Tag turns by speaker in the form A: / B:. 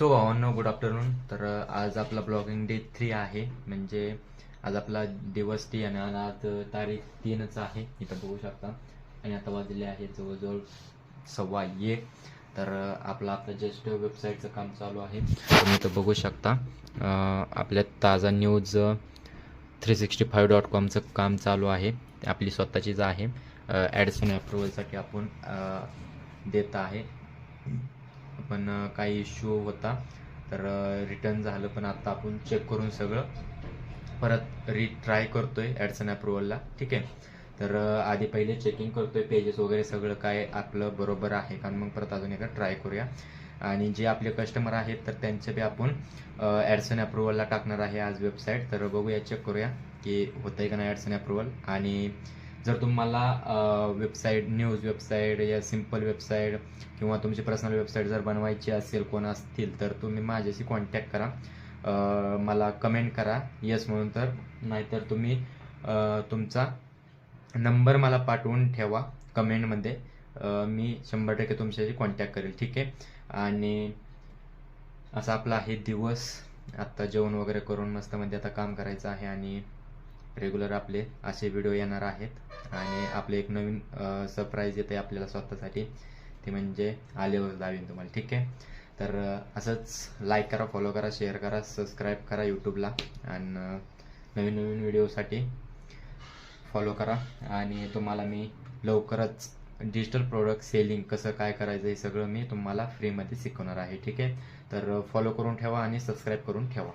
A: So भावांनो, good afternoon. तर आज आपला ब्लॉगिंग डे 3 आहे. म्हणजे आज आपला दिवस टी आणि आज तारीख 3च आहे, इथं बघू शकता. आणि आता वाजले आहे जवळजवळ 1:15. तर आपलं आता जस्ट वेबसाईटचं काम चालू आहे, तुम्ही इथं बघू शकता. आपल्या ताजा न्यूज 365.comचं काम चालू आहे. आपली स्वतःचीच आहे. ॲड्स आणि अप्रुव्हलसाठी आपण देत आहे. पण काही इश्यू होता, तर रिटर्न झालं. पण आता आपण चेक करून सगळं परत रिट्राय करतोय ॲड्स अँड अप्रुव्हलला. ठीक आहे. तर आधी पहिले चेकिंग करतोय पेजेस वगैरे सगळं काय आपलं बरोबर आहे का, मग परत अजून एकदा ट्राय करूया. आणि जे आपले कस्टमर आहेत तर त्यांचे बी आपण ॲड्स अँड अप्रुव्हलला टाकणार आहे आज वेबसाईट. तर बघूया, चेक करूया की होतंय का नाही ॲड्स अँड अप्रुव्हल. आणि जर तुम्हाला वेबसाईट, न्यूज वेबसाईट या सिम्पल वेबसाईट किंवा तुमची पर्सनल वेबसाईट जर बनवायची असेल, कोण असतील, तर तुम्ही माझ्याशी कॉन्टॅक्ट करा. मला कमेंट करा येस म्हणून. तर नाहीतर तुम्ही तुमचा नंबर मला पाठवून ठेवा कमेंटमध्ये. मी 100% तुमच्याशी कॉन्टॅक्ट करेल. ठीक आहे. आणि असा आपला आहे दिवस. आत्ता जेवण वगैरे करून मस्त मध्ये आता काम करायचं आहे. आणि रेग्युलर आपले असे व्हिडिओ येणार आहेत. आणि आपले एक नवीन सरप्राईज येते आपल्याला स्वतःसाठी, ते म्हणजे आल्यावर दावीन तुम्हाला. ठीक आहे. तर असंच लाईक करा, फॉलो करा, शेअर करा, सबस्क्राईब करा यूट्यूबला. आणि नवीन नवीन व्हिडिओसाठी फॉलो करा. आणि तुम्हाला मी लवकरच डिजिटल प्रोडक्ट सेलिंग कसं काय करायचं हे सगळं मी तुम्हाला फ्रीमध्ये शिकवणार आहे. ठीक आहे. तर फॉलो करून ठेवा आणि सबस्क्राईब करून ठेवा.